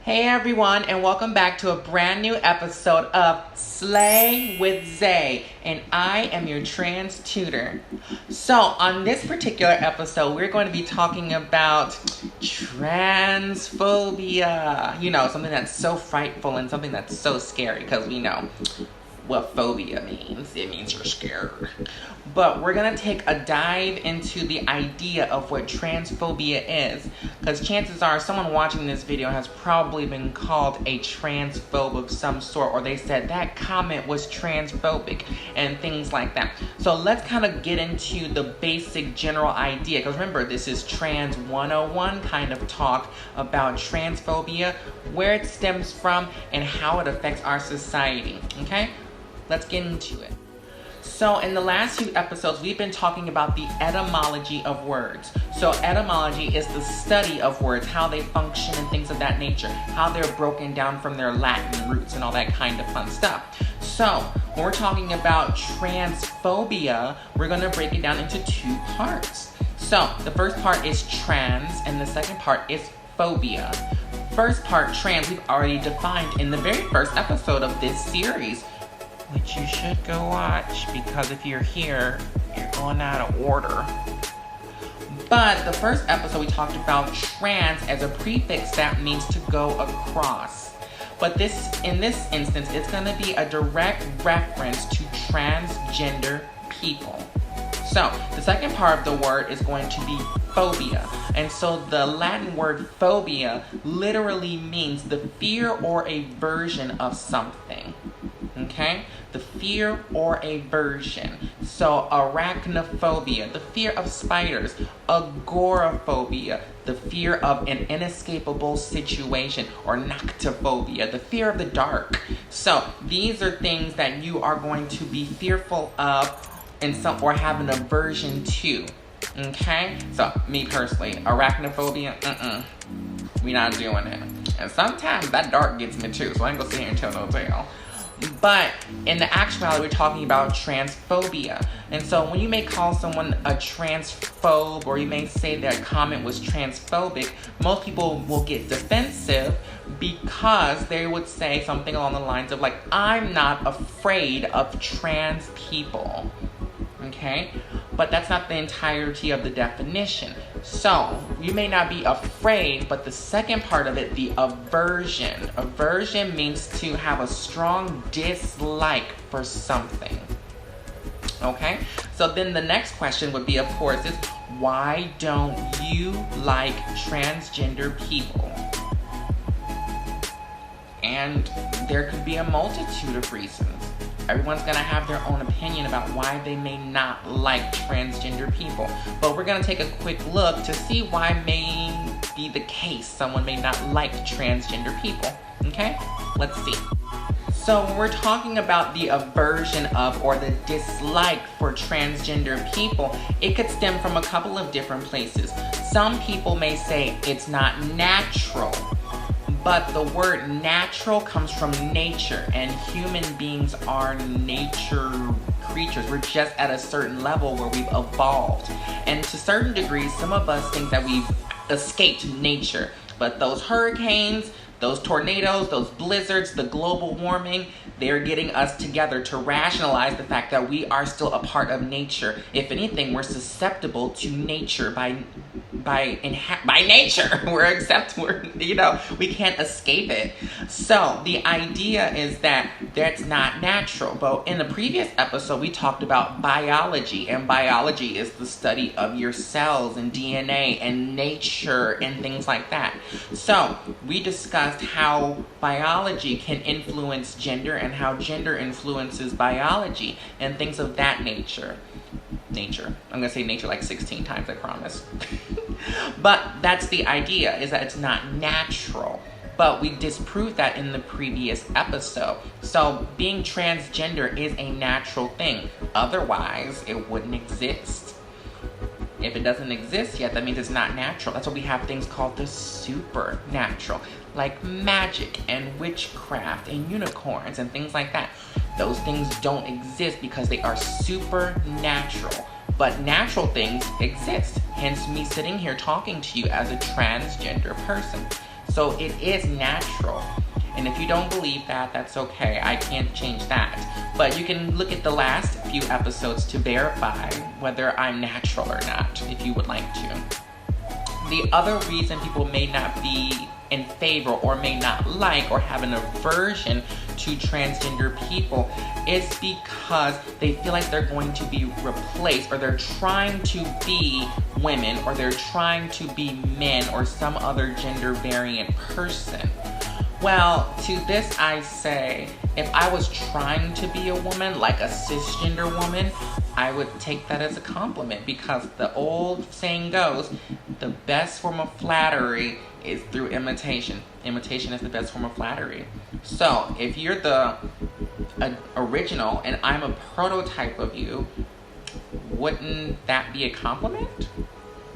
Hey everyone, and welcome back to a brand new episode of Slay with Zay, and I am your trans tutor. So on this particular episode, we're going to be talking about transphobia. You know, something that's so frightful and something that's so scary, because we know what phobia means. It means you're scared. But we're going to take a dive into the idea of what transphobia is, because chances are someone watching this video has probably been called a transphobe of some sort, or they said that comment was transphobic and things like that. So let's kind of get into the basic general idea, because remember, this is Trans 101 kind of talk about transphobia, where it stems from, and how it affects our society. Okay? Let's get into it. So in the last few episodes, we've been talking about the etymology of words. So etymology is the study of words, how they function and things of that nature, how they're broken down from their Latin roots and all that kind of fun stuff. So when we're talking about transphobia, we're going to break it down into two parts. So the first part is trans and the second part is phobia. First part, trans, we've already defined in the very first episode of this series, which you should go watch, because if you're here, you're going out of order. But the first episode, we talked about trans as a prefix that means to go across. But in this instance, it's going to be a direct reference to transgender people. So the second part of the word is going to be phobia. And so the Latin word phobia literally means the fear or aversion of something. Okay? The fear or aversion. So arachnophobia, the fear of spiders. Agoraphobia, the fear of an inescapable situation. Or noctophobia, the fear of the dark. So these are things that you are going to be fearful of or have an aversion to. Okay? So me personally, arachnophobia, we not doing it. And sometimes that dark gets me too, so I ain't gonna sit here and tell no tale. But in the actuality, we're talking about transphobia. And so when you may call someone a transphobe, or you may say their comment was transphobic, most people will get defensive because they would say something along the lines of like, I'm not afraid of trans people. Okay? But that's not the entirety of the definition. So, you may not be afraid, but the second part of it, the aversion. Aversion means to have a strong dislike for something. Okay? So then the next question would be, of course, is why don't you like transgender people? And there could be a multitude of reasons. Everyone's going to have their own opinion about why they may not like transgender people. But we're going to take a quick look to see why may be the case someone may not like transgender people. Okay? Let's see. So when we're talking about the aversion of or the dislike for transgender people, it could stem from a couple of different places. Some people may say it's not natural. But the word natural comes from nature, and human beings are nature creatures. We're just at a certain level where we've evolved. And to certain degrees, some of us think that we've escaped nature. But those hurricanes, those tornadoes, those blizzards, the global warming, they're getting us together to rationalize the fact that we are still a part of nature. If anything, we're susceptible to nature by nature. We can't escape it. So the idea is that that's not natural. But in the previous episode, we talked about biology, and biology is the study of your cells and DNA and nature and things like that. So we discussed how biology can influence gender and how gender influences biology and things of that nature. I'm going to say nature like 16 times, I promise. But that's the idea, is that it's not natural. But we disproved that in the previous episode. So being transgender is a natural thing. Otherwise, it wouldn't exist. If it doesn't exist yet, that means it's not natural. That's why we have things called the supernatural, like magic and witchcraft and unicorns and things like that. Those things don't exist because they are supernatural. But natural things exist. Hence me sitting here talking to you as a transgender person. So it is natural. And if you don't believe that, that's okay. I can't change that. But you can look at the last few episodes to verify whether I'm natural or not, if you would like to. The other reason people may not be in favor or may not like or have an aversion to transgender people is because they feel like they're going to be replaced, or they're trying to be women, or they're trying to be men or some other gender variant person. Well, to this I say, if I was trying to be a woman, like a cisgender woman, I would take that as a compliment, because the old saying goes, the best form of flattery is through imitation. Imitation is the best form of flattery. So, if you're the original and I'm a prototype of you, wouldn't that be a compliment?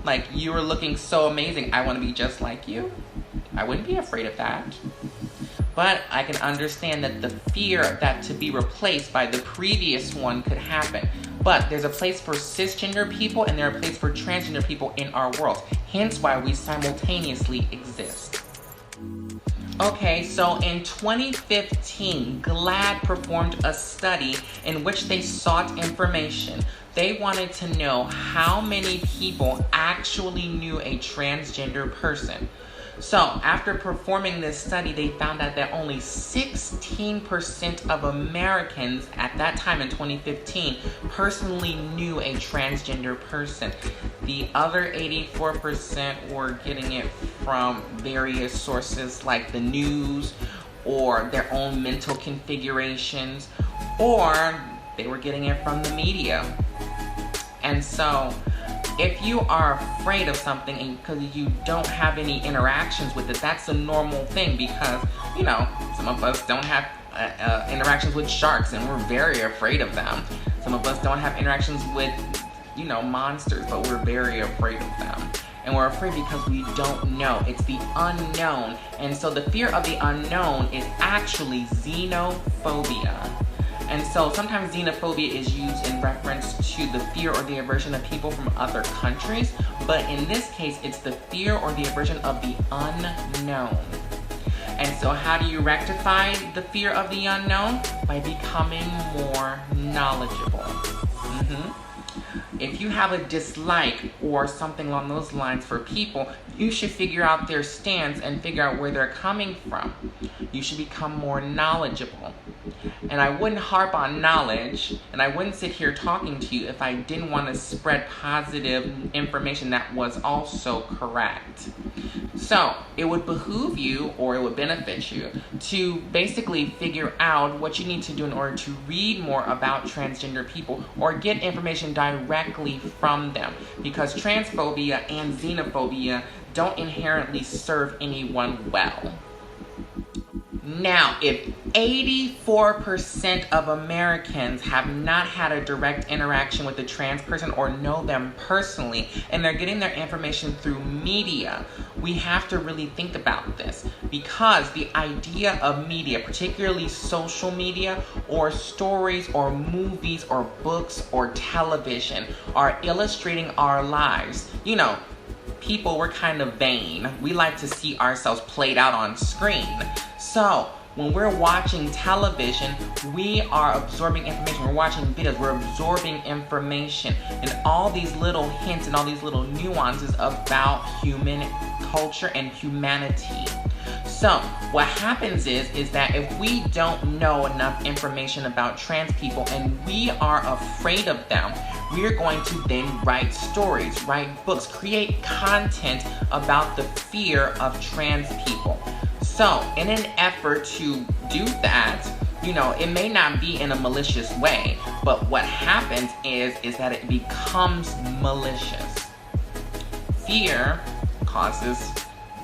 Like, you are looking so amazing, I want to be just like you. I wouldn't be afraid of that. But I can understand that the fear that to be replaced by the previous one could happen. But there's a place for cisgender people and there's a place for transgender people in our world. Hence why we simultaneously exist. Okay, so in 2015, GLAAD performed a study in which they sought information. They wanted to know how many people actually knew a transgender person. So, after performing this study, they found out that only 16% of Americans at that time in 2015 personally knew a transgender person. The other 84% were getting it from various sources like the news or their own mental configurations, or they were getting it from the media. And so, if you are afraid of something and because you don't have any interactions with it, that's a normal thing, because, you know, some of us don't have interactions with sharks and we're very afraid of them. Some of us don't have interactions with, you know, monsters, but we're very afraid of them. And we're afraid because we don't know. It's the unknown. And so the fear of the unknown is actually xenophobia. And so sometimes xenophobia is used in reference to the fear or the aversion of people from other countries. But in this case, it's the fear or the aversion of the unknown. And so how do you rectify the fear of the unknown? By becoming more knowledgeable. If you have a dislike or something along those lines for people, you should figure out their stance and figure out where they're coming from. You should become more knowledgeable. And I wouldn't harp on knowledge, and I wouldn't sit here talking to you if I didn't want to spread positive information that was also correct. So, it would behoove you, or it would benefit you, to basically figure out what you need to do in order to read more about transgender people, or get information directly from them. Because transphobia and xenophobia don't inherently serve anyone well. Now, if 84% of Americans have not had a direct interaction with a trans person or know them personally, and they're getting their information through media, we have to really think about this. Because the idea of media, particularly social media or stories or movies or books or television, are illustrating our lives. You know, people, we're kind of vain. We like to see ourselves played out on screen. So, when we're watching television, we are absorbing information. We're watching videos, we're absorbing information. And all these little hints and all these little nuances about human culture and humanity. So, what happens is that if we don't know enough information about trans people and we are afraid of them, we're going to then write stories, write books, create content about the fear of trans people. So, in an effort to do that, you know, it may not be in a malicious way, but what happens is that it becomes malicious. Fear causes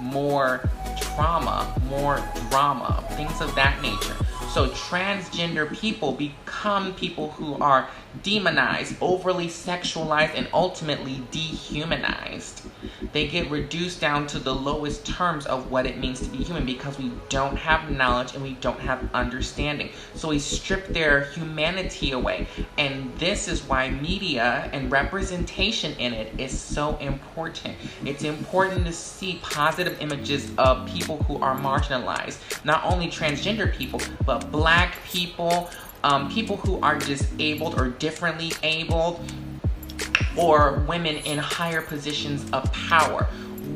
more trauma, more drama, things of that nature. So transgender people become people who are demonized, overly sexualized, and ultimately dehumanized. They get reduced down to the lowest terms of what it means to be human because we don't have knowledge and we don't have understanding. So we strip their humanity away. And this is why media and representation in it is so important. It's important to see positive images of people who are marginalized. Not only transgender people, but Black people, people who are disabled or differently abled, or women in higher positions of power.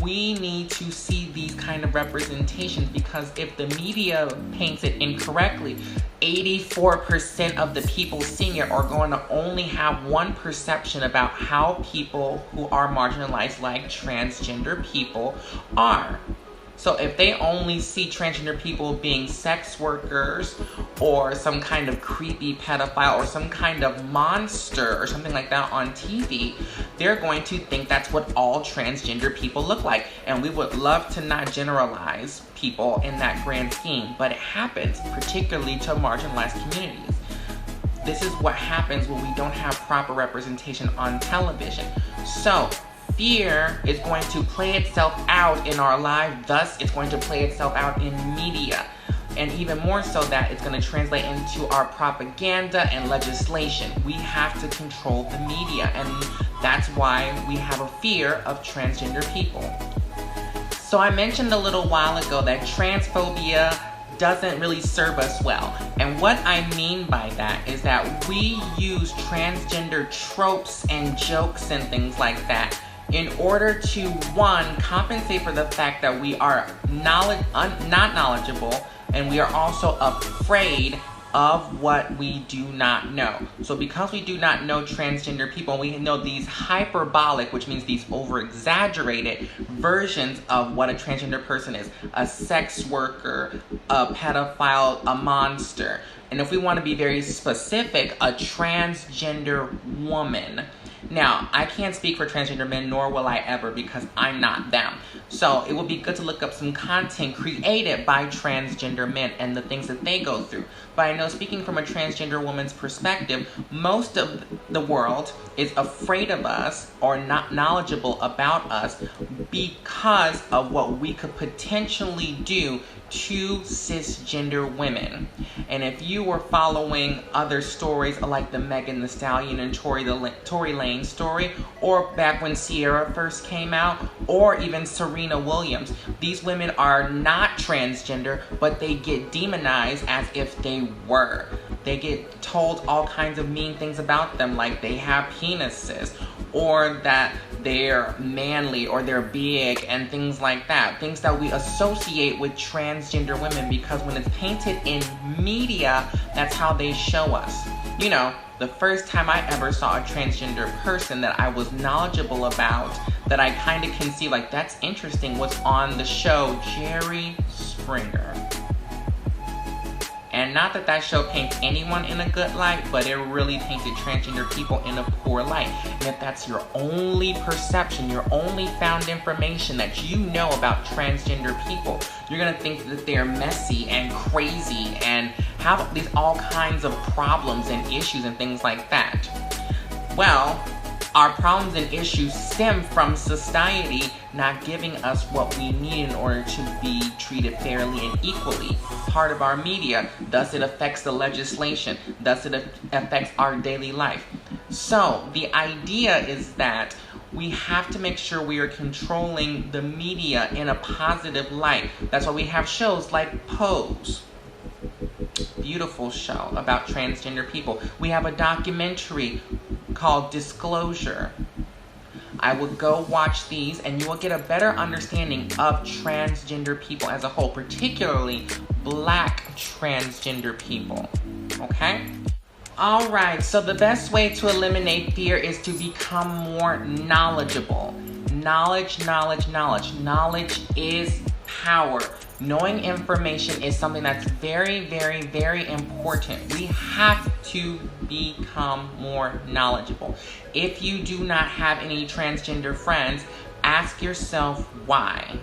We need to see these kind of representations because if the media paints it incorrectly, 84% of the people seeing it are going to only have one perception about how people who are marginalized, like transgender people, are. So if they only see transgender people being sex workers or some kind of creepy pedophile or some kind of monster or something like that on TV, they're going to think that's what all transgender people look like. And we would love to not generalize people in that grand scheme, but it happens, particularly to marginalized communities. This is what happens when we don't have proper representation on television. So fear is going to play itself out in our life, thus it's going to play itself out in media. And even more so that it's going to translate into our propaganda and legislation. We have to control the media, and that's why we have a fear of transgender people. So I mentioned a little while ago that transphobia doesn't really serve us well. And what I mean by that is that we use transgender tropes and jokes and things like that in order to, one, compensate for the fact that we are not knowledgeable, and we are also afraid of what we do not know. So because we do not know transgender people, we know these hyperbolic, which means these over-exaggerated versions of what a transgender person is. A sex worker, a pedophile, a monster. And if we want to be very specific, a transgender woman. Now, I can't speak for transgender men, nor will I ever, because I'm not them. So it would be good to look up some content created by transgender men and the things that they go through. But I know, speaking from a transgender woman's perspective, most of the world is afraid of us or not knowledgeable about us because of what we could potentially do to cisgender women. And if you were following other stories like the Megan Thee Stallion and Tory Lanez story, or back when Ciara first came out, or even Serena Williams, these women are not transgender, but they get demonized as if they were. They get told all kinds of mean things about them, like they have penises, or that they're manly, or they're big, and things like that. Things that we associate with transgender women, because when it's painted in media, that's how they show us. You know, the first time I ever saw a transgender person that I was knowledgeable about, that I kind of can see, like, that's interesting, was on the show Jerry Springer. And not that that show paints anyone in a good light, but it really painted transgender people in a poor light. And if that's your only perception, your only found information that you know about transgender people, you're gonna think that they're messy and crazy and have these all kinds of problems and issues and things like that. Well, our problems and issues stem from society not giving us what we need in order to be treated fairly and equally. Part of our media, thus it affects the legislation, thus it affects our daily life. So the idea is that we have to make sure we are controlling the media in a positive light. That's why we have shows like Pose. Beautiful show about transgender people. We have a documentary called Disclosure. I would go watch these and you will get a better understanding of transgender people as a whole, particularly Black transgender people. Okay? Alright, so the best way to eliminate fear is to become more knowledgeable. Knowledge, knowledge, knowledge. Knowledge is power. Knowing information is something that's very, very, very important. We have to become more knowledgeable. If you do not have any transgender friends, ask yourself why.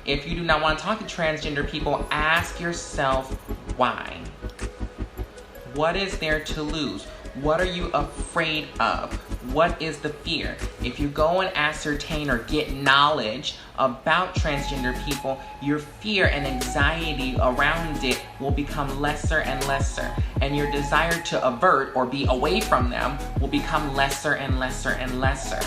If you do not want to talk to transgender people, ask yourself why. What is there to lose? What are you afraid of? What is the fear? If you go and ascertain or get knowledge about transgender people, your fear and anxiety around it will become lesser and lesser. And your desire to avert or be away from them will become lesser and lesser and lesser.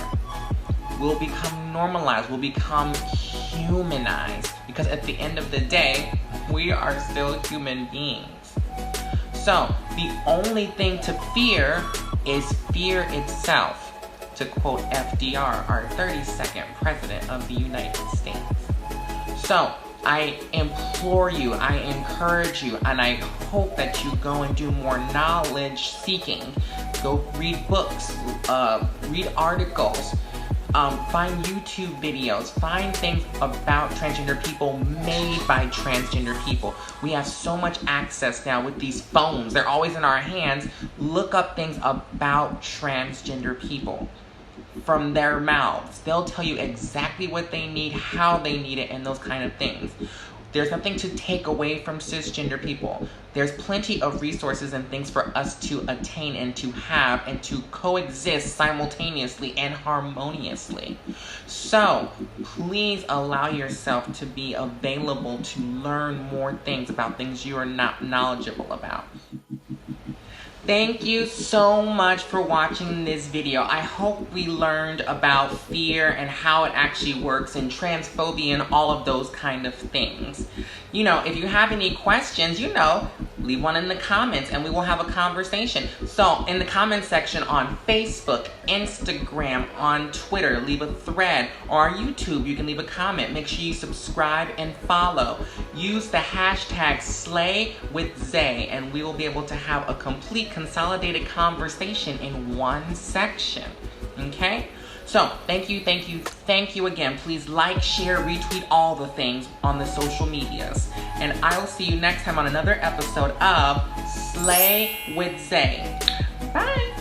We'll become normalized, we'll become humanized. Because at the end of the day, we are still human beings. So, the only thing to fear is fear itself. To quote FDR, our 32nd President of the United States. So, I implore you, I encourage you, and I hope that you go and do more knowledge seeking. Go read books, read articles, find YouTube videos, find things about transgender people made by transgender people. We have so much access now with these phones. They're always in our hands. Look up things about transgender people from their mouths. They'll tell you exactly what they need, how they need it, and those kind of things. There's nothing to take away from cisgender people. There's plenty of resources and things for us to attain and to have and to coexist simultaneously and harmoniously. So, please allow yourself to be available to learn more things about things you are not knowledgeable about. Thank you so much for watching this video. I hope we learned about fear and how it actually works and transphobia and all of those kind of things. You know, if you have any questions, you know, leave one in the comments and we will have a conversation. So in the comment section on Facebook, Instagram, on Twitter, leave a thread, or on YouTube, you can leave a comment. Make sure you subscribe and follow. Use the hashtag #SlayWithZay and we will be able to have a complete consolidated conversation in one section. Okay? So, thank you again. Please like, share, retweet all the things on the social medias. And I will see you next time on another episode of Slay with Zay. Bye!